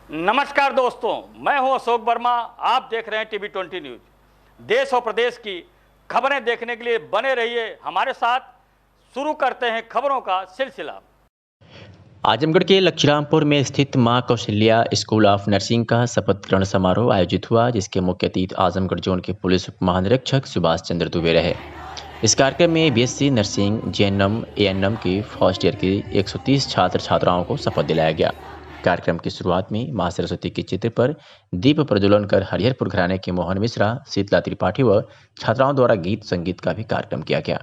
नमस्कार दोस्तों, मैं हूं अशोक वर्मा। आप देख रहे हैं टीवी 20 न्यूज। देश और प्रदेश की खबरें देखने के लिए बने रहिए हमारे साथ। शुरू करते हैं खबरों का सिलसिला। आजमगढ़ के लक्षीरामपुर में स्थित मां कौशल्या स्कूल ऑफ नर्सिंग का शपथ ग्रहण समारोह आयोजित हुआ, जिसके मुख्य अतिथि आजमगढ़ जोन के पुलिस उप महानिरीक्षक सुभाष चंद्र दुबे रहे। इस कार्यक्रम में बीएससी नर्सिंग, जेएनएम, एएनएम की फर्स्ट ईयर की 130 छात्र छात्राओं को शपथ दिलाया गया। कार्यक्रम की शुरुआत में मां सरस्वती के चित्र पर दीप प्रज्वलन कर हरिहरपुर घराने के मोहन मिश्रा, शीतला त्रिपाठी व छात्राओं द्वारा गीत संगीत का भी कार्यक्रम किया गया।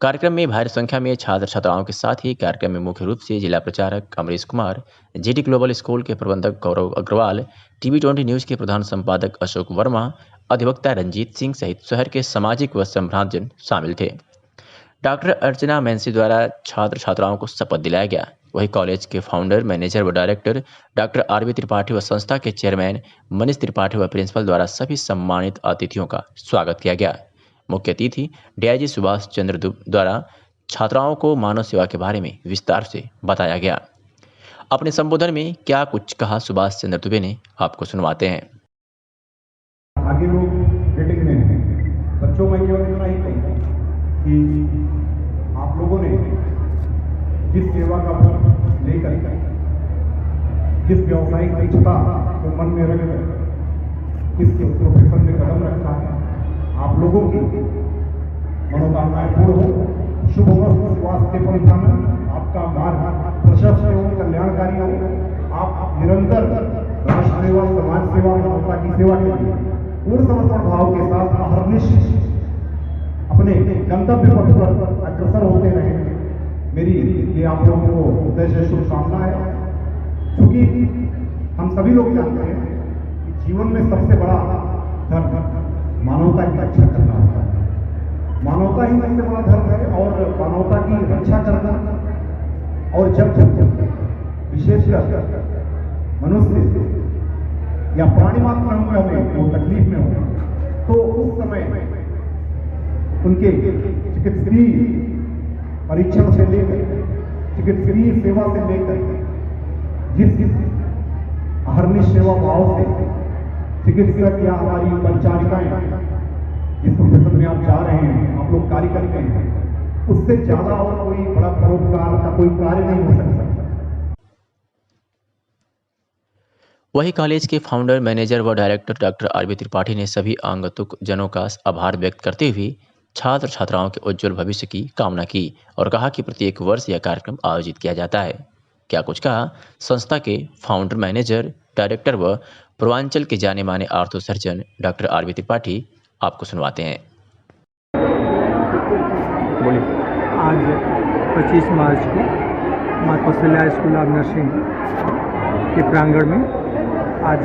कार्यक्रम में भारी संख्या में छात्र छात्राओं के साथ ही कार्यक्रम में मुख्य रूप से जिला प्रचारक Amrish Kumar, GD global school के प्रबंधक गौरव अग्रवाल, टीवी 20 न्यूज के प्रधान संपादक अशोक वर्मा, अधिवक्ता रंजीत सिंह सहित शहर के सामाजिक व संभ्रांतजन शामिल थे। डॉक्टर अर्चना मैंसी द्वारा छात्र छात्राओं को शपथ दिलाया गया। वही कॉलेज के फाउंडर, मैनेजर व डायरेक्टर डॉक्टर आरबी त्रिपाठी व संस्था के चेयरमैन मनीष त्रिपाठी व प्रिंसिपल द्वारा सभी सम्मानित अतिथियों का स्वागत किया गया। मुख्य अतिथि डीआईजी सुभाष चंद्र द्वारा छात्राओं को मानव सेवा के बारे में विस्तार से बताया गया। अपने संबोधन में क्या कुछ कहा सुभाष चंद्र दुबे ने, आपको सुनवाते हैं। आगे लोग मीटिंग में हैं। बच्चों में केवल इतना ही कहूँगा कि आप लोगों ने जिस सेवा का पथ लेकर, जिस व्यवसायिक इच्छा को मन में रखकर इस प्रोफेशन में कदम रखा है, आप लोगों की मनोकामनाएं पूर्ण हो, शुभ हो, स्वास्थ्य परिधान, आपका मार्ग प्रशस्त हो, कल्याणकारी हो। आप निरंतर राष्ट्र सेवा, समाज सेवा, मानवता की सेवा के लिए पूर्ण समर्पण भाव के साथ अहर्निश अपने गंतव्य पथ पर अग्रसर होते रहे। मेरी ये आप लोगों को हृदय से शुभकामना है, क्योंकि हम सभी लोग जानते हैं कि जीवन में सबसे बड़ा धर्म मानवता की रक्षा करना होता है। मानवता ही सबसे बड़ा धर्म है और मानवता की रक्षा करना, और जब विशेषकर मनुष्य या प्राणी मात्र हमें वो तकलीफ में हो, तो उस समय उनके चिकित्सीय परीक्षण से लेकर, चिकित्सीय सेवा से लेकर, जिस अहर्निश सेवा भाव से चिकित्सक या हमारी परिचारिकाएं जिस प्रोफेशन में आप जा रहे हैं, आप लोग कार्य करते हैं, उससे ज्यादा और कोई बड़ा परोपकार का कोई कार्य नहीं हो सकता। वही कॉलेज के फाउंडर, मैनेजर व डायरेक्टर डॉक्टर आरबी त्रिपाठी ने सभी आगंतुक जनों का आभार व्यक्त करते हुए छात्र छात्राओं के उज्जवल भविष्य की कामना की और कहा कि प्रत्येक वर्ष यह कार्यक्रम आयोजित किया जाता है। क्या कुछ कहा संस्था के फाउंडर, मैनेजर, डायरेक्टर व पूर्वांचल के जाने माने ortho surgeon doctor RB Tripathi, आपको सुनवाते हैं। बोलिए। आज 25 मार्च को मां कौशल्या स्कूल ऑफ नर्सिंग के प्रांगण में आज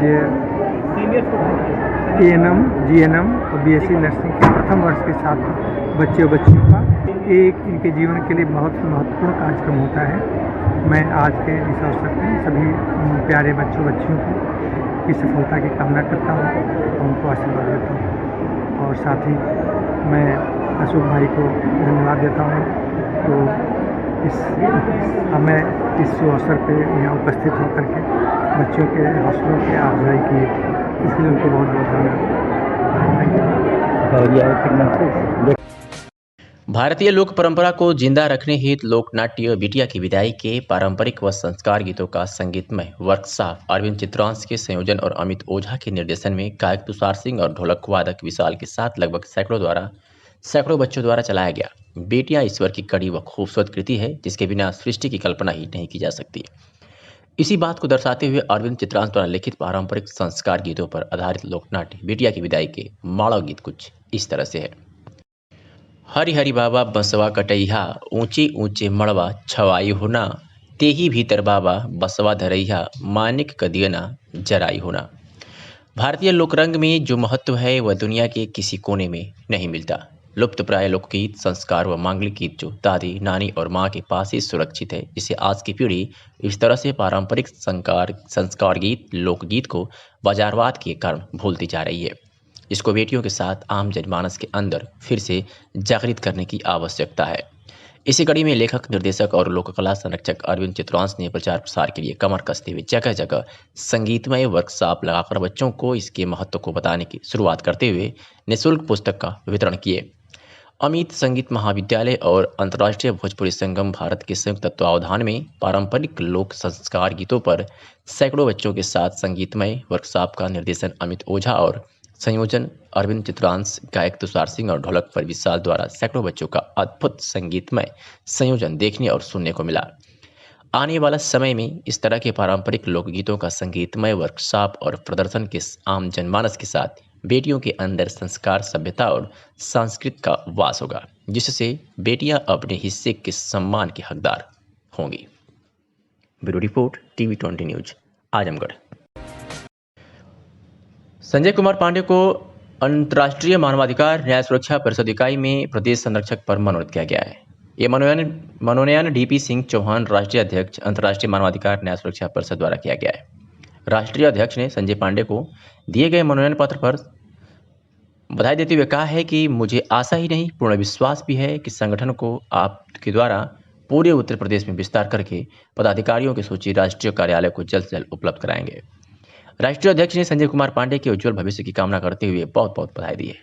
एएनएम, जीएनएम और बीएससी नर्सिंग के प्रथम वर्ष के छात्र बच्चे और बच्चियों का एक इनके जीवन के लिए बहुत महत्वपूर्ण कार्यक्रम होता है। मैं आज के इस अवसर पर सभी प्यारे बच्चों बच्चियों की सफलता की कामना करता हूँ और उनको आशीर्वाद देता हूँ, और साथ ही मैं अशोक भाई को धन्यवाद देता हूँ। तो हमें इस अवसर पे यहाँ उपस्थित होकर के बच्चों के हौसलों की अफजाई की, इसलिए उनको बहुत बहुत धन्यवाद। भारतीय लोक परंपरा को जिंदा रखने हेतु लोकनाट्य बिटिया की विदाई के पारंपरिक व संस्कार गीतों का संगीतमय वर्कशॉप अरविंद चित्रांश के संयोजन और अमित ओझा के निर्देशन में गायक तुषार सिंह और ढोलक वादक विशाल के साथ लगभग सैकड़ों बच्चों द्वारा चलाया गया। बेटियां ईश्वर की कड़ी व खूबसूरत कृति है, जिसके बिना सृष्टि की कल्पना ही नहीं की जा सकती। इसी बात को दर्शाते हुए अरविंद चित्रांश द्वारा लिखित पारंपरिक संस्कार गीतों पर आधारित लोकनाट्य बिटिया की विदाई के माड़व गीत कुछ इस तरह से है। हरि हरि बाबा बसवा कटैहा, ऊंचे ऊंचे मड़वा छवाई होना, तेही भीतर बाबा बसवा धरैहा, मानिक कदियना जराई होना। भारतीय लोकरंग में जो महत्व है वह दुनिया के किसी कोने में नहीं मिलता। लुप्त प्राय लोकगीत, संस्कार व मांगलिक गीत जो दादी, नानी और माँ के पास ही सुरक्षित है, जिसे आज की पीढ़ी इस तरह से पारंपरिक संस्कार गीत, लोकगीत को बाजारवाद के कारण भूलती जा रही है। इसको बेटियों के साथ आम जनमानस के अंदर फिर से जागृत करने की आवश्यकता है। इसी कड़ी में लेखक, निर्देशक और लोक कला संरक्षक अरविंद चित्रांश ने प्रचार प्रसार के लिए कमर कसते हुए जगह जगह संगीतमय वर्कशॉप लगाकर बच्चों को इसके महत्व को बताने की शुरुआत करते हुए निःशुल्क पुस्तक का वितरण किए। अमित संगीत महाविद्यालय और अंतर्राष्ट्रीय भोजपुरी संगम भारत के संयुक्त तत्वावधान में पारंपरिक लोक संस्कार गीतों पर सैकड़ों बच्चों के साथ संगीतमय वर्कशॉप का निर्देशन अमित ओझा और संयोजन अरविंद चित्रांश, गायक तुषार सिंह और ढोलक पर विशाल द्वारा सैकड़ों बच्चों का अद्भुत संगीतमय संयोजन देखने और सुनने को मिला। आने वाला समय में इस तरह के पारंपरिक लोकगीतों का संगीतमय वर्कशॉप और प्रदर्शन के आम जनमानस के साथ बेटियों के अंदर संस्कार, सभ्यता और संस्कृति का वास होगा, जिससे बेटियां अपने हिस्से के सम्मान के हकदार होंगी। Bureau report, TV20 news, Azamgarh. Sanjay Kumar Pande को अंतर्राष्ट्रीय मानवाधिकार न्याय सुरक्षा परिषद इकाई में प्रदेश संरक्षक पर मनोनीत किया गया है। ये मनोनयन DP सिंह चौहान, राष्ट्रीय अध्यक्ष, अंतर्राष्ट्रीय मानवाधिकार न्याय सुरक्षा परिषद द्वारा किया गया है। राष्ट्रीय अध्यक्ष ने संजय पांडे को दिए गए मनोनयन पत्र पर बधाई देते हुए कहा है कि मुझे आशा ही नहीं, पूर्ण विश्वास भी है कि संगठन को आपके द्वारा पूरे उत्तर प्रदेश में विस्तार करके पदाधिकारियों की सूची राष्ट्रीय कार्यालय को जल्द से जल्द उपलब्ध कराएंगे। राष्ट्रीय अध्यक्ष ने संजय कुमार पांडे के उज्जवल भविष्य की कामना करते हुए बहुत बहुत बधाई दी है।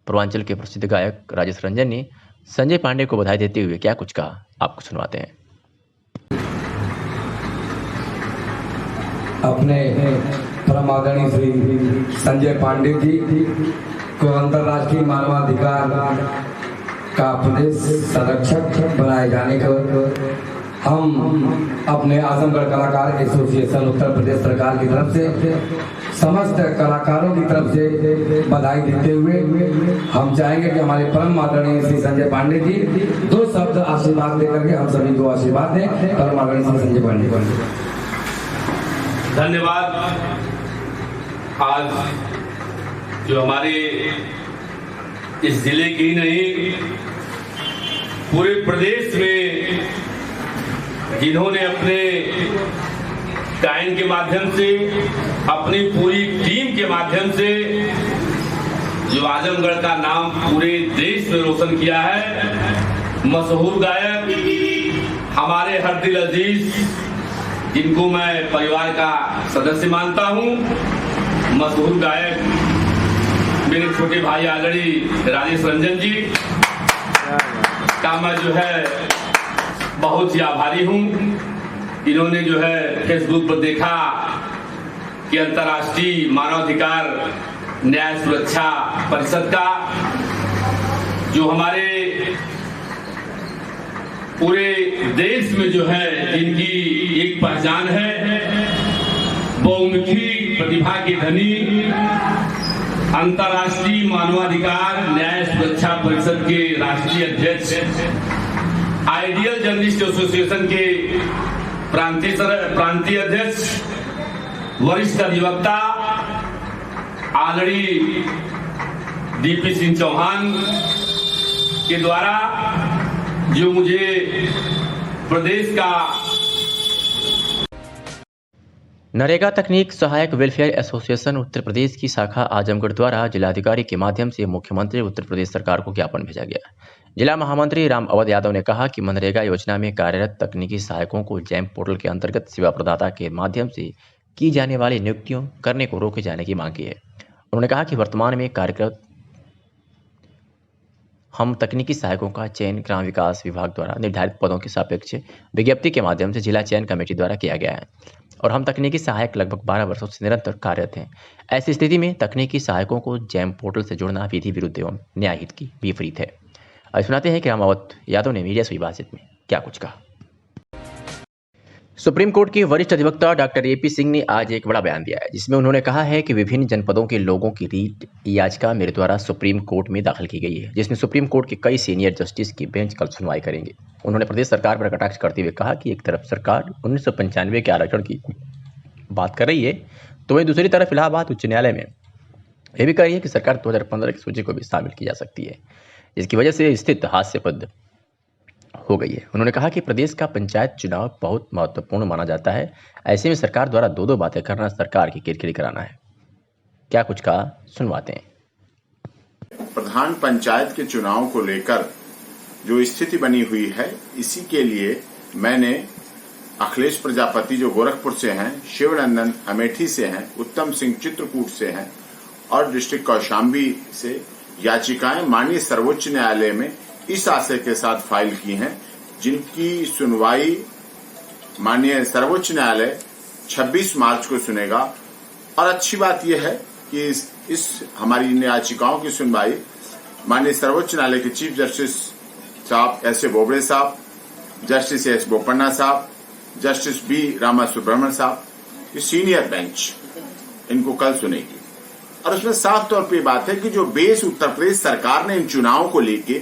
पूर्वांचल के प्रसिद्ध गायक राजेश रंजन ने संजय पांडे को बधाई देते हुए क्या कुछ कहा, आपको सुनवाते हैं। अपने परम आदरणीय श्री संजय पांडे जी को अंतर्राष्ट्रीय मानवाधिकार का प्रदेश संरक्षक बनाए जाने को हम अपने आजमगढ़ कलाकार एसोसिएशन उत्तर प्रदेश सरकार की तरफ से समस्त कलाकारों की तरफ से बधाई देते हुए हम चाहेंगे कि हमारे परम आदरणीय श्री संजय पांडे जी 2 शब्द आशीर्वाद देकर के हम सभी को आशीर्वाद दें। परम आदरणीय श्री संजय पांडे को धन्यवाद। आज जो हमारे इस जिले की ही नहीं, पूरे प्रदेश में जिन्होंने अपने गायन के माध्यम से, अपनी पूरी टीम के माध्यम से जो आजमगढ़ का नाम पूरे देश में रोशन किया है, मशहूर गायक हमारे हर दिल अजीज, जिनको मैं परिवार का सदस्य मानता हूं, मशहूर गायक मेरे छोटे भाई आदरणीय राजेश रंजन जी का मैं जो है बहुत ही आभारी हूं। इन्होंने जो है फेसबुक पर देखा कि अंतर्राष्ट्रीय मानवाधिकार न्याय सुरक्षा परिषद का जो हमारे पूरे देश में जो है जिनकी एक पहचान है, बहुमुखी प्रतिभा के धनी अंतर्राष्ट्रीय मानवाधिकार न्याय सुरक्षा परिषद के राष्ट्रीय अध्यक्ष, आइडियल जर्नलिस्ट एसोसिएशन के प्रांतीय अध्यक्ष, वरिष्ठ अधिवक्ता आदरणीय DP सिंह चौहान के द्वारा जो मुझे प्रदेश का नरेगा तकनीक सहायक वेलफेयर एसोसिएशन उत्तर प्रदेश की शाखा आजमगढ़ द्वारा जिलाधिकारी के माध्यम से मुख्यमंत्री उत्तर प्रदेश सरकार को ज्ञापन भेजा गया। जिला महामंत्री राम अवध यादव ने कहा कि मनरेगा योजना में कार्यरत तकनीकी सहायकों को जैम पोर्टल के अंतर्गत सेवा प्रदाता के माध्यम से की जाने वाली नियुक्तियों करने को रोके जाने की मांग की है। उन्होंने कहा कि वर्तमान में कार्यरत हम तकनीकी सहायकों का चयन ग्राम विकास विभाग द्वारा निर्धारित पदों के सापेक्ष विज्ञप्ति के माध्यम से जिला चयन कमेटी द्वारा किया गया है और हम तकनीकी सहायक लगभग 12 वर्षों से निरंतर कार्यरत हैं। ऐसी स्थिति में तकनीकी सहायकों को जैम पोर्टल से जुड़ना विधि विरुद्ध एवं न्यायहित की विपरीत है। अब सुनाते हैं कि राम अवध यादव ने मीडिया से बातचीत में क्या कुछ कहा। सुप्रीम कोर्ट के वरिष्ठ अधिवक्ता डॉक्टर AP सिंह ने आज एक बड़ा बयान दिया है, जिसमें उन्होंने कहा है कि विभिन्न जनपदों के लोगों की रीट याचिका मेरे द्वारा सुप्रीम कोर्ट में दाखिल की गई है, जिसमें सुप्रीम कोर्ट के कई सीनियर जस्टिस की बेंच कल सुनवाई करेंगे। उन्होंने प्रदेश सरकार पर कटाक्ष करते हुए कहा कि एक तरफ सरकार 1995 के आरक्षण की बात कर रही है, तो वहीं दूसरी तरफ इलाहाबाद उच्च न्यायालय में यह भी कह रही है कि सरकार 2015 की सूची को भी शामिल की जा सकती है, जिसकी वजह से स्थिति हास्यास्पद हो गई है। उन्होंने कहा कि प्रदेश का पंचायत चुनाव बहुत महत्वपूर्ण माना जाता है, ऐसे में सरकार द्वारा दो बातें करना सरकार की किरकिरी कराना है। क्या कुछ कहा, सुनवाते हैं। प्रधान पंचायत के चुनाव को लेकर जो स्थिति बनी हुई है, इसी के लिए मैंने अखिलेश प्रजापति जो गोरखपुर से हैं, शिवनंदन अमेठी से हैं, उत्तम सिंह चित्रकूट से हैं और डिस्ट्रिक्ट कौशाम्बी से याचिकाएं माननीय सर्वोच्च न्यायालय में इस आशय के साथ फाइल की हैं, जिनकी सुनवाई माननीय सर्वोच्च न्यायालय 26 मार्च को सुनेगा। और अच्छी बात यह है कि इस हमारी इन याचिकाओं की सुनवाई माननीय सर्वोच्च न्यायालय के चीफ जस्टिस साहब S.A. बोबड़े साहब, जस्टिस S. बोपन्ना साहब, जस्टिस B. रामा सुब्रमण्यन साहब की सीनियर बेंच इनको कल सुनेगी। और उसमें साफ तौर पे बात है कि जो बेस उत्तर प्रदेश सरकार ने इन चुनावों को लेके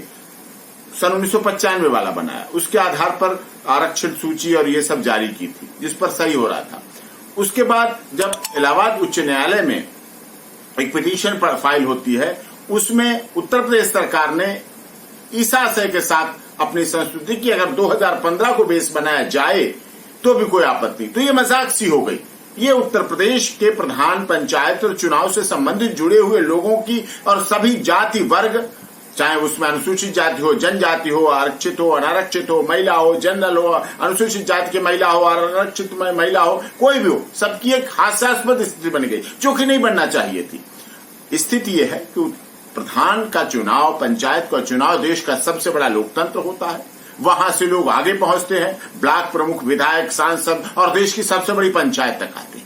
सन 1995 वाला बनाया, उसके आधार पर आरक्षण सूची और ये सब जारी की थी, जिस पर सही हो रहा था। उसके बाद जब इलाहाबाद उच्च न्यायालय में एक पिटीशन पर फाइल होती है, उसमें उत्तर प्रदेश सरकार ने इस आशय के साथ अपनी संस्कृति की अगर 2015 को बेस बनाया जाए तो भी कोई आपत्ति, तो ये मजाक सी हो गई। ये उत्तर प्रदेश के प्रधान पंचायत और चुनाव से संबंधित जुड़े हुए लोगों की और सभी जाति वर्ग, चाहे उसमें अनुसूचित जाति हो, जनजाति हो, आरक्षित हो, अनारक्षित हो, महिला हो, जनरल हो, अनुसूचित जाति की महिला हो, आरक्षित महिला हो, कोई भी हो, सबकी एक हास्यास्पद स्थिति बन गई, जो कि नहीं बनना चाहिए थी। स्थिति यह है कि प्रधान का चुनाव, पंचायत का चुनाव देश का सबसे बड़ा लोकतंत्र होता है। वहां से लोग आगे पहुंचते हैं, ब्लॉक प्रमुख, विधायक, सांसद और देश की सबसे बड़ी पंचायत तक आते हैं।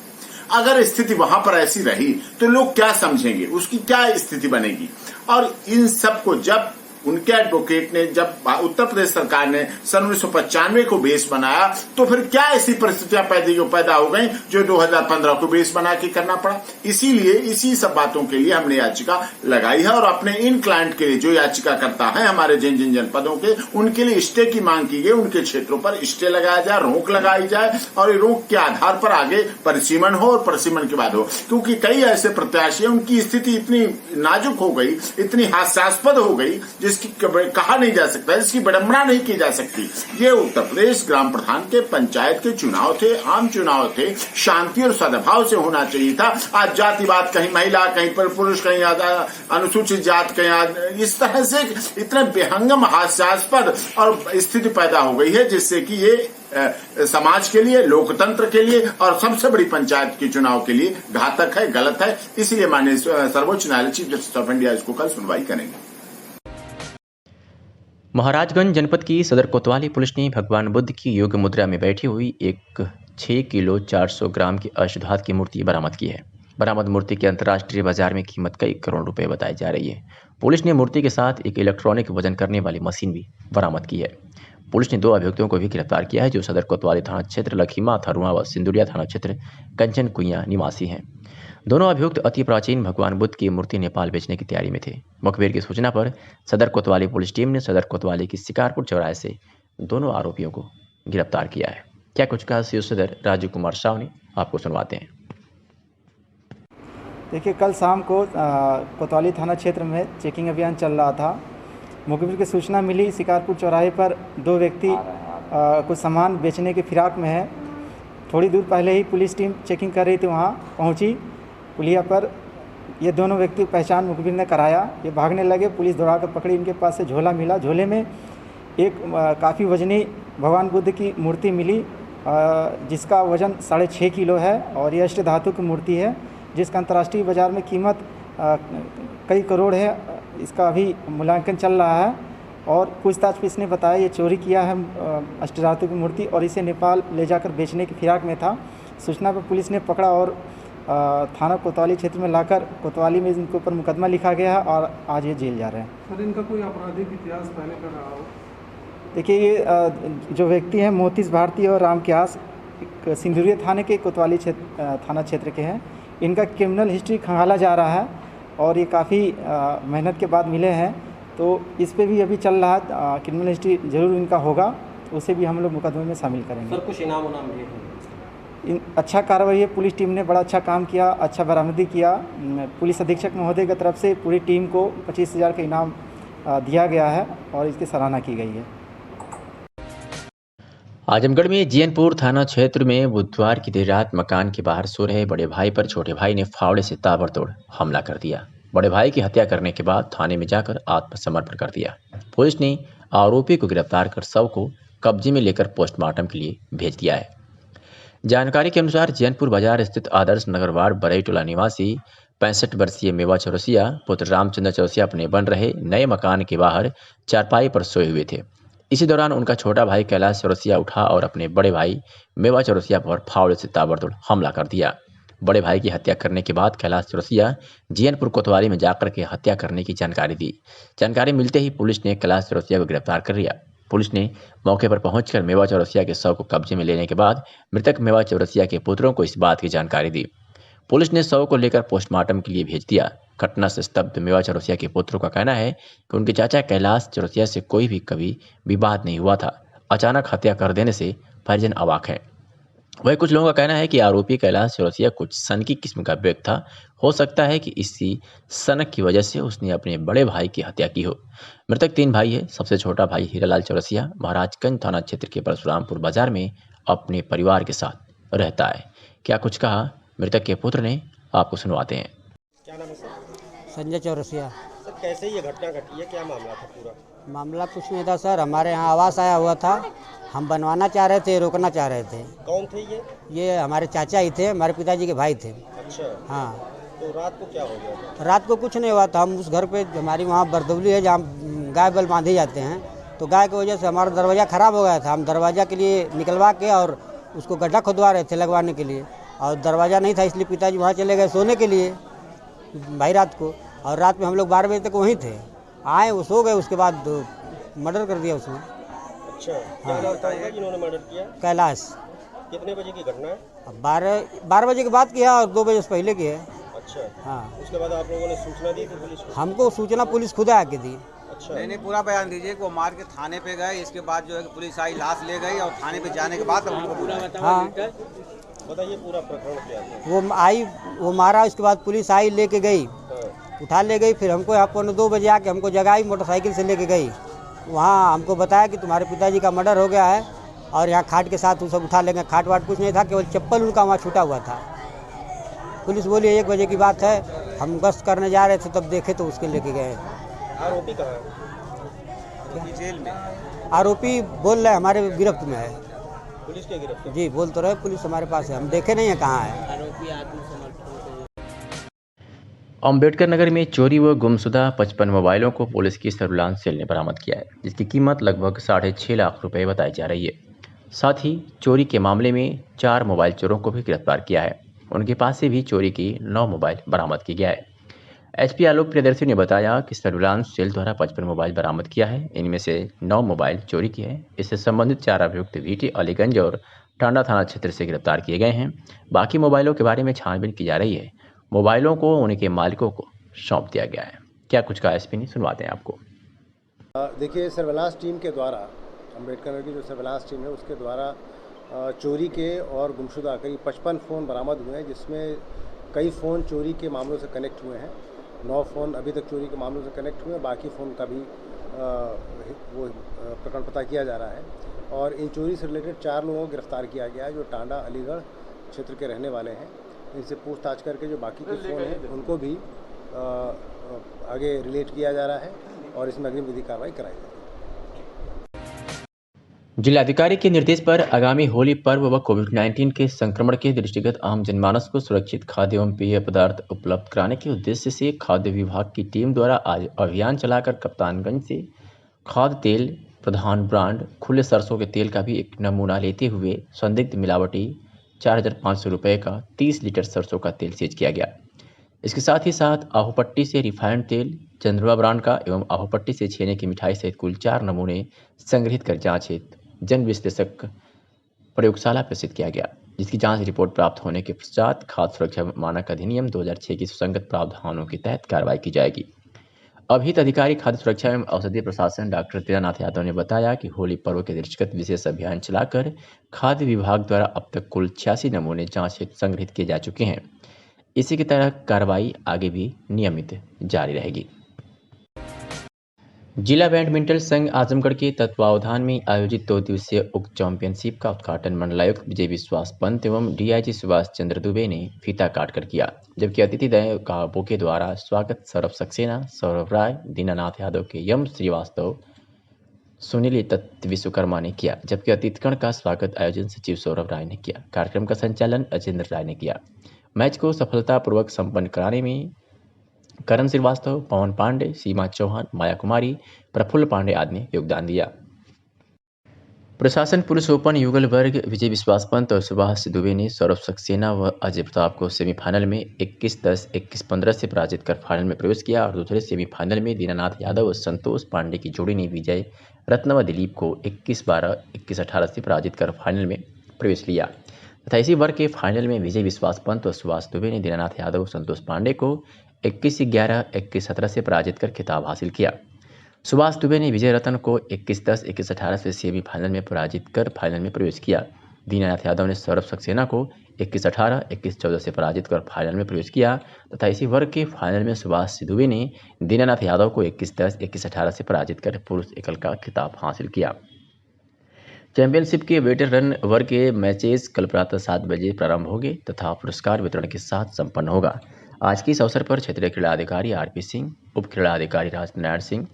अगर स्थिति वहां पर ऐसी रही तो लोग क्या समझेंगे, उसकी क्या स्थिति बनेगी। और इन सब को जब उनके एडवोकेट ने, जब उत्तर प्रदेश सरकार ने सन 1995 को बेस बनाया, तो फिर क्या ऐसी परिस्थितियां पैदा हो गई जो 2015 को बेस बना के करना पड़ा। इसीलिए इसी सब बातों के लिए हमने याचिका लगाई है और अपने इन क्लाइंट के लिए जो याचिका करता है हमारे जिन जिन जनपदों के, उनके लिए स्टे की मांग की गई। उनके क्षेत्रों पर स्टे लगाया जाए, रोक लगाई जाए और रोक के आधार पर आगे परिसीमन हो और परिसीमन के बाद हो, क्योंकि कई ऐसे प्रत्याशी हैं उनकी स्थिति इतनी नाजुक हो गई, इतनी हास्यास्पद हो गई, जिसकी कहा नहीं जा सकता, इसकी विडंबना नहीं की जा सकती। ये उत्तर प्रदेश ग्राम प्रधान के पंचायत के चुनाव थे, आम चुनाव थे, शांति और सद्भाव से होना चाहिए था। आज जातिवाद, कहीं महिला, कहीं पर पुरुष, कहीं अनुसूचित जात, कहीं इस तरह से इतने बेहंगम, हास्यास्पद और स्थिति पैदा हो गई है, जिससे कि ये समाज के लिए, लोकतंत्र के लिए और सबसे बड़ी पंचायत के चुनाव के लिए घातक है, गलत है। इसलिए माननीय सर्वोच्च न्यायालय चीफ जस्टिस ऑफ इंडिया इसको कल सुनवाई करेंगे। महाराजगंज जनपद की सदर कोतवाली पुलिस ने भगवान बुद्ध की योग मुद्रा में बैठी हुई एक 6 किलो 400 ग्राम की अष्टधातु की मूर्ति बरामद की है। बरामद मूर्ति की अंतर्राष्ट्रीय बाजार में कीमत कई करोड़ रुपए बताई जा रही है। पुलिस ने मूर्ति के साथ एक इलेक्ट्रॉनिक वजन करने वाली मशीन भी बरामद की है। पुलिस ने 2 अभियुक्तों को भी गिरफ्तार किया है, जो सदर कोतवाली थाना क्षेत्र लखीमा थरुआ व सिंदुरिया थाना क्षेत्र कंचन कुइया निवासी हैं। दोनों अभियुक्त अति प्राचीन भगवान बुद्ध की मूर्ति नेपाल बेचने की तैयारी में थे। मुखबिर की सूचना पर सदर कोतवाली पुलिस टीम ने सदर कोतवाली की शिकारपुर चौराहे से दोनों आरोपियों को गिरफ्तार किया है। क्या कुछ कहा सीओ सदर राजू कुमार साव ने, आपको सुनवाते हैं। देखिए, कल शाम को कोतवाली थाना क्षेत्र में चेकिंग अभियान चल रहा था। मुखबिर की सूचना मिली, शिकारपुर चौराहे पर 2 व्यक्ति कुछ सामान बेचने के फिराक में है। थोड़ी दूर पहले ही पुलिस टीम चेकिंग कर रही थी, वहाँ पहुँची। पुलिया पर ये दोनों व्यक्ति पहचान मुखबिर ने कराया। ये भागने लगे, पुलिस दौड़ा कर पकड़ी। इनके पास से झोला मिला, झोले में एक काफ़ी वजनी भगवान बुद्ध की मूर्ति मिली, जिसका वज़न 6.5 किलो है और ये अष्ट धातु की मूर्ति है, जिसका अंतर्राष्ट्रीय बाज़ार में कीमत कई करोड़ है। इसका अभी मूल्यांकन चल रहा है और पूछताछ में इसने बताया ये चोरी किया है अष्ट धातु की मूर्ति और इसे नेपाल ले जाकर बेचने की फिराक में था। सूचना पर पुलिस ने पकड़ा और थाना कोतवाली क्षेत्र में लाकर कोतवाली में इनके ऊपर मुकदमा लिखा गया है और आज ये जेल जा रहे हैं। सर, इनका कोई आपराधिक इतिहास पहले का रहा हो? देखिए, ये जो व्यक्ति हैं मोतीश भारती और राम क्यास सिंदुरिया थाने के कोतवाली थाना क्षेत्र के हैं। इनका क्रिमिनल हिस्ट्री खंगाला जा रहा है और ये काफ़ी मेहनत के बाद मिले हैं, तो इस पे भी अभी चल रहा है। क्रिमिनल हिस्ट्री जरूर इनका होगा, उसे भी हम लोग मुकदमे में शामिल करेंगे। सर, कुछ इनाम उनाम भी है? अच्छा कार्रवाई है, पुलिस टीम ने बड़ा अच्छा काम किया, अच्छा बरामदी किया। पुलिस अधीक्षक महोदय की तरफ से पूरी टीम को 25,000 का इनाम दिया गया है और इसकी सराहना की गई है। आजमगढ़ में जीएनपुर थाना क्षेत्र में बुधवार की देर रात मकान के बाहर सो रहे बड़े भाई पर छोटे भाई ने फावड़े से ताबड़तोड़ हमला कर दिया। बड़े भाई की हत्या करने के बाद थाने में जाकर आत्मसमर्पण कर दिया। पुलिस ने आरोपी को गिरफ्तार कर शव को कब्जे में लेकर पोस्टमार्टम के लिए भेज दिया है। जानकारी के अनुसार जैनपुर बाजार स्थित आदर्श नगर वार्ड बरई टोला निवासी 65 वर्षीय मेवा चौरसिया पुत्र रामचंद्र चौरसिया अपने बन रहे नए मकान के बाहर चारपाई पर सोए हुए थे। इसी दौरान उनका छोटा भाई कैलाश चौरसिया उठा और अपने बड़े भाई मेवा चौरसिया पर फावड़े से ताबड़तोड़ हमला कर दिया। बड़े भाई की हत्या करने के बाद कैलाश चौरसिया जैनपुर कोतवाली में जाकर के हत्या करने की जानकारी दी। जानकारी मिलते ही पुलिस ने कैलाश चौरसिया को गिरफ्तार कर लिया। पुलिस ने मौके पर पहुंचकर मेवा चौरसिया के शव को कब्जे में लेने के बाद मृतक मेवा चौरसिया के पुत्रों को इस बात की जानकारी दी। पुलिस ने शव को लेकर पोस्टमार्टम के लिए भेज दिया। घटना से स्तब्ध मेवा चौरसिया के पुत्रों का कहना है कि उनके चाचा कैलाश चौरसिया से कोई भी कभी विवाद नहीं हुआ था। अचानक हत्या कर देने से परिजन अवाक हैं। वही कुछ लोगों का कहना है कि आरोपी कैलाश चौरसिया कुछ सनकी किस्म का व्यक्ति था। हो सकता है कि इसी सनक की वजह से उसने अपने बड़े भाई की हत्या की हो। मृतक 3 भाई है। सबसे छोटा भाई हीरालाल चौरसिया महाराजगंज थाना क्षेत्र के परशुरामपुर बाजार में अपने परिवार के साथ रहता है। क्या कुछ कहा मृतक के पुत्र ने, आपको सुनवाते हैं। क्या नाम है सर? संजय चौरसिया। सर कैसे ये घटना घटी है, क्या मामला था पूरा? मामला कुछ नहीं था सर, हमारे यहाँ आवास आया हुआ था, हम बनवाना चाह रहे थे, रोकना चाह रहे थे। कौन थे ये हमारे चाचा ही थे, हमारे पिताजी के भाई थे। अच्छा। हाँ। तो रात को क्या हो गया था? रात को कुछ नहीं हुआ था। हम उस घर पे, हमारी वहाँ बरदौली है जहाँ गाय बैल बांधे जाते हैं, तो गाय की वजह से हमारा दरवाज़ा ख़राब हो गया था। हम दरवाज़ा के लिए निकलवा के और उसको गड्ढा खुदवा रहे थे लगवाने के लिए, और दरवाज़ा नहीं था, इसलिए पिताजी वहाँ चले गए सोने के लिए भाई रात को। और रात में हम लोग 12 बजे तक वहीं थे, आए वो सो गए, उसके बाद मर्डर कर दिया उसने। अच्छा। क्या नाम था जिन्होंने मर्डर किया? कैलाश। कितने बजे की घटना है? 12 बजे के बाद किया और 2 बजे से पहले की है। अच्छा। हाँ। उसके बाद आप लोगों ने सूचना दी थी पुलिस को? हमको सूचना पुलिस खुद आके दी। अच्छा। नहीं पूरा बयान दीजिए कि वो मार के थाने पे गए, इसके बाद जो है पुलिस आई, लाश ले गई और थाने पे जाने के बाद हमको बुलाया। हाँ बताइए पूरा प्रकरण क्या था? वो आई, वो मारा, उसके बाद पुलिस आई, लेके गई, उठा ले गई। फिर हमको यहाँ 2 बजे आके हमको जगाई, मोटरसाइकिल से लेके गई। वहाँ हमको बताया कि तुम्हारे पिताजी का मर्डर हो गया है, और यहाँ खाट के साथ वो सब उठा लेंगे। खाट वाट कुछ नहीं था, केवल चप्पल उनका वहाँ छूटा हुआ था। पुलिस बोली 1 बजे की बात है, हम गश्त करने जा रहे थे, तब देखे तो उसके लेके गए। आरोपी कहाँ है? जेल में। आरोपी बोल रहे हमारे गिरफ्त में है। पुलिस के गिरफ्त? जी बोल तो रहे, पुलिस हमारे पास है, हम देखे नहीं है कहाँ है। अम्बेडकर नगर में चोरी व गुमशुदा 55 मोबाइलों को पुलिस की सर्विलांस सेल ने बरामद किया है, जिसकी कीमत लगभग 6.5 लाख रुपए बताई जा रही है। साथ ही चोरी के मामले में 4 मोबाइल चोरों को भी गिरफ्तार किया है। उनके पास से भी चोरी की 9 मोबाइल बरामद किया गया है। एसपी आलोक प्रियदर्शी ने बताया कि सर्विलांस सेल द्वारा 55 मोबाइल बरामद किया है। इनमें से 9 मोबाइल चोरी की है। इससे संबंधित 4 अभियुक्त VT अलीगंज और टांडा थाना क्षेत्र से गिरफ्तार किए गए हैं। बाकी मोबाइलों के बारे में छानबीन की जा रही है। मोबाइलों को उनके मालिकों को सौंप दिया गया है। क्या कुछ कहा एसपी ने, सुनवाते हैं आपको। देखिए, सर्विलांस टीम के द्वारा, अम्बेडकर नगर की जो सर्विलांस टीम है उसके द्वारा चोरी के और गुमशुदा करीब 55 फ़ोन बरामद हुए हैं, जिसमें कई फ़ोन चोरी के मामलों से कनेक्ट हुए हैं। 9 फ़ोन अभी तक चोरी के मामलों से कनेक्ट हुए हैं, बाकी फ़ोन का भी वो प्रकरण पता किया जा रहा है। और इन चोरी से रिलेटेड 4 लोगों को गिरफ्तार किया गया है, जो टांडा अलीगढ़ क्षेत्र के रहने वाले हैं। इनसे पूछताछ करके जो बाकी के फ़ोन हैं उनको भी आगे रिलेट किया जा रहा है और इसमें अग्रिम विधि कार्रवाई कराई जाएगी। जिलाधिकारी के निर्देश पर आगामी होली पर्व व कोविड-19 के संक्रमण के दृष्टिगत आम जनमानस को सुरक्षित खाद्य एवं पेय पदार्थ उपलब्ध कराने के उद्देश्य से खाद्य विभाग की टीम द्वारा आज अभियान चलाकर कप्तानगंज से खाद्य तेल, प्रधान ब्रांड खुले सरसों के तेल का भी एक नमूना लेते हुए संदिग्ध मिलावटी 4,500 रुपये का 30 लीटर सरसों का तेल सीज किया गया। इसके साथ ही साथ आहोपट्टी से रिफाइंड तेल, चंद्रवा ब्रांड का एवं आहोपट्टी से छेने की मिठाई सहित कुल 4 नमूने संग्रहित कर जांच हेतु जन विश्लेषक प्रयोगशाला प्रेषित किया गया, जिसकी जांच रिपोर्ट प्राप्त होने के पश्चात खाद्य सुरक्षा मानक अधिनियम 2006 की सुसंगत प्रावधानों के तहत कार्रवाई की जाएगी। अभिहित अधिकारी खाद्य सुरक्षा एवं औषधि प्रशासन डॉक्टर दीनानाथ यादव ने बताया कि होली पर्व के दृष्टिगत विशेष अभियान चलाकर खाद्य विभाग द्वारा अब तक कुल 86 नमूने जांच हेतु संग्रहित किए जा चुके हैं। इसी की तरह कार्रवाई आगे भी नियमित जारी रहेगी। जिला बैडमिंटन संघ आजमगढ़ के तत्वावधान में आयोजित 2 दिवसीय उक्त चैंपियनशिप का उद्घाटन मंडलायुक्त विजय विश्वास पंत एवं DIG सुभाष चंद्र दुबे ने फीता काटकर किया, जबकि अतिथिदय का बोके द्वारा स्वागत सौरभ सक्सेना, सौरभ राय, दीनानाथ यादव के यम श्रीवास्तव, सुनील दत्त विश्वकर्मा ने किया, जबकि अतिथिगण का स्वागत आयोजन सचिव सौरभ राय ने किया। कार्यक्रम का संचालन अजेंद्र राय ने किया। मैच को सफलतापूर्वक संपन्न कराने में करण श्रीवास्तव, पवन पांडे, सीमा चौहान, माया कुमारी, प्रफुल्ल पांडे आदि ने योगदान दिया। प्रशासन पुरुष ओपन युगल वर्ग विजय विश्वास पंत और सुभाष दुबे ने सौरभ सक्सेना व अजय प्रताप को सेमीफाइनल में 21-10, 21-15 से पराजित कर फाइनल में प्रवेश किया और दूसरे सेमीफाइनल में दीनानाथ यादव और संतोष पांडे की जोड़ी ने विजय रत्न व दिलीप को 21-12, 21-18 से पराजित कर फाइनल में प्रवेश लिया तथा इसी वर्ग के फाइनल में विजय विश्वास पंत और सुभाष दुबे ने दीनानाथ यादव और संतोष पांडे को 21-11, 21-17 से पराजित कर खिताब हासिल किया। सुभाष दुबे ने विजय रतन को 21-10, 21-18 से सेमीफाइनल में पराजित कर फाइनल में प्रवेश किया। दीनानाथ यादव ने सौरभ सक्सेना को 21-18, 21-14 से पराजित कर फाइनल में प्रवेश किया तथा इसी वर्ग के फाइनल में सुभाष दुबे ने दीनानाथ यादव को 21-10, 21-18 से पराजित कर पुरुष एकल का खिताब हासिल किया। चैंपियनशिप के वेटर रन वर्ग के मैचेस कल प्रातः 7 बजे प्रारंभ होंगे तथा पुरस्कार वितरण के साथ संपन्न होगा। आज के इस अवसर पर क्षेत्रीय क्रीड़ा अधिकारी आरपी सिंह, उप क्रीड़ा अधिकारी राजनारायण सिंह,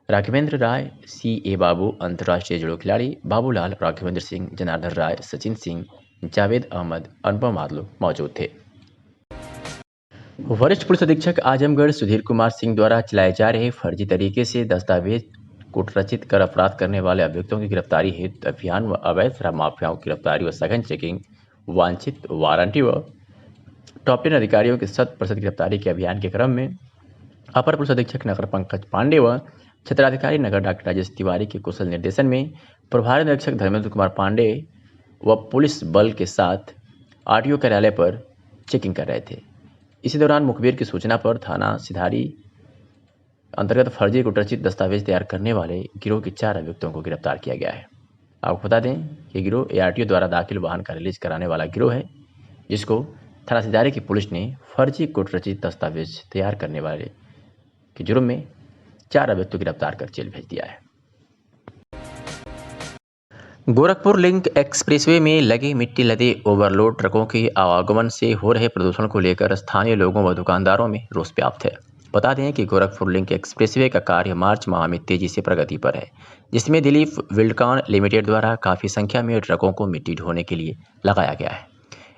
राघवेंद्र राय, CA बाबू, अंतर्राष्ट्रीय जुड़ो खिलाड़ी बाबूलाल, राघवेंद्र सिंह, जनार्दन राय, सचिन सिंह, जावेद अहमद, अनुपम मादलो मौजूद थे। वरिष्ठ पुलिस अधीक्षक आजमगढ़ सुधीर कुमार सिंह द्वारा चलाए जा रहे फर्जी तरीके से दस्तावेज कूटरचित कर अपराध करने वाले अभियुक्तों की गिरफ्तारी हेतु अभियान व अवैध शराब माफियाओं की गिरफ्तारी व सघन चेकिंग, वांछित वारंटी व टॉप 10 अधिकारियों की 100% गिरफ्तारी के अभियान के क्रम में अपर पुलिस अधीक्षक नगर पंकज पांडे व क्षेत्राधिकारी नगर डॉक्टर राजेश तिवारी के कुशल निर्देशन में प्रभारी निरीक्षक धर्मेंद्र कुमार पांडे व पुलिस बल के साथ RTO कार्यालय पर चेकिंग कर रहे थे। इसी दौरान मुखबिर की सूचना पर थाना सिधारी अंतर्गत फर्जी कूटरचित दस्तावेज तैयार करने वाले गिरोह के 4 अभियुक्तों को गिरफ्तार किया गया है। आपको बता दें कि गिरोह ARTO द्वारा दाखिल वाहन का रिलीज कराने वाला गिरोह है, जिसको थाना सिधारी की पुलिस ने फर्जी कूटरचित दस्तावेज तैयार करने वाले के जुर्म में 4 अभियुक्तों को गिरफ्तार कर जेल भेज दिया है। गोरखपुर लिंक एक्सप्रेसवे में लगे मिट्टी लदे ओवरलोड ट्रकों के आवागमन से हो रहे प्रदूषण को लेकर स्थानीय लोगों व दुकानदारों में रोष व्याप्त है। बता दें कि गोरखपुर लिंक एक्सप्रेसवे का कार्य मार्च माह में तेजी से प्रगति पर है, जिसमें दिलीप विल्डकॉन लिमिटेड द्वारा काफ़ी संख्या में ट्रकों को मिट्टी ढोने के लिए लगाया गया है।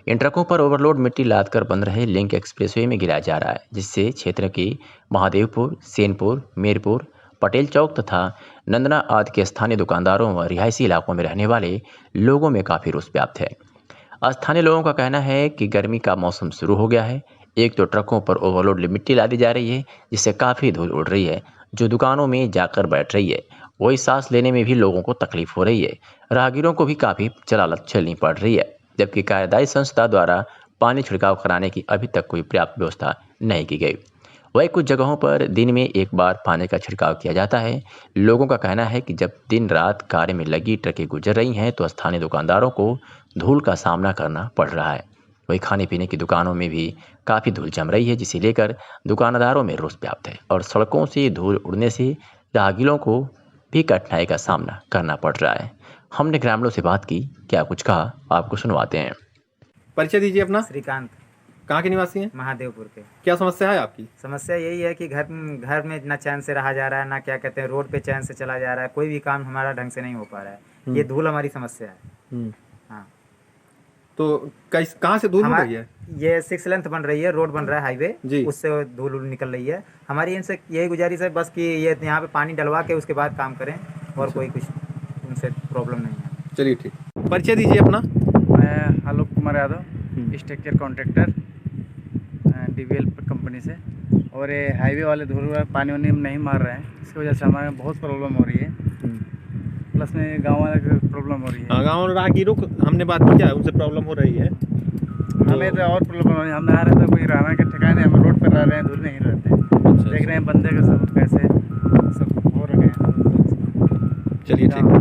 इन ट्रकों पर ओवरलोड मिट्टी लादकर बन रहे लिंक एक्सप्रेसवे में गिराया जा रहा है, जिससे क्षेत्र के महादेवपुर, सेनपुर, मीरपुर, पटेल चौक तथा नंदना आदि के स्थानीय दुकानदारों व रिहायशी इलाकों में रहने वाले लोगों में काफ़ी रोष व्याप्त है। स्थानीय लोगों का कहना है कि गर्मी का मौसम शुरू हो गया है। एक तो ट्रकों पर ओवरलोड मिट्टी लादी जा रही है, जिससे काफ़ी धूल उड़ रही है, जो दुकानों में जाकर बैठ रही है। वही सांस लेने में भी लोगों को तकलीफ हो रही है। राहगीरों को भी काफ़ी जलालत झेलनी पड़ रही है, जबकि कार्यदायी संस्था द्वारा पानी छिड़काव कराने की अभी तक कोई पर्याप्त व्यवस्था नहीं की गई। वही कुछ जगहों पर दिन में एक बार पानी का छिड़काव किया जाता है। लोगों का कहना है कि जब दिन रात कार्य में लगी ट्रकें गुजर रही हैं, तो स्थानीय दुकानदारों को धूल का सामना करना पड़ रहा है। वही खाने पीने की दुकानों में भी काफ़ी धूल जम रही है, जिसे लेकर दुकानदारों में रोष व्याप्त है और सड़कों से धूल उड़ने से राहगीरों को भी कठिनाई का सामना करना पड़ रहा है। हमने ग्रामीणों से बात की, क्या कुछ कहा आपको सुनवाते हैं। परिचय दीजिए अपना। श्रीकांत। कहाँ के निवासी हैं? महादेवपुर के। क्या समस्या है आपकी? समस्या यही है कि घर में ना चैन से रहा जा रहा है, ना क्या कहते हैं रोड पे चैन से चला जा रहा है, कोई भी काम हमारा ढंग से नहीं हो पा रहा है। ये धूल हमारी समस्या है। हाँ, तो कहाँ से धूल निकल रही है? ये 6 लेंथ बन रही है, रोड बन रहा है हाईवे, उससे धूल निकल रही है। हमारी इनसे यही गुजारिश है बस कि ये यहाँ पे पानी डलवा के उसके बाद काम करें, और कोई कुछ उनसे प्रॉब्लम नहीं है। चलिए ठीक। परिचय दीजिए अपना। मैं Alok Kumar Yadav, structure contractor DVL company से। और ये हाईवे वाले धूल पानी वानी नहीं मार रहे हैं, इसकी वजह से हमारे बहुत प्रॉब्लम हो रही है। प्लस में गाँव वाले को प्रॉब्लम हो रही है। गाँव राहगीरों को हमने बात की, क्या उनसे प्रॉब्लम हो रही है? हमें तो और प्रॉब्लम हो रही है। हम आ रहे थे, कोई रहना के ठिकाने, हम रोड पर रह रहे हैं, धूल नहीं रहते। देख रहे हैं बंदे के सब कैसे सब हो रहे हैं। चलिए ठीक।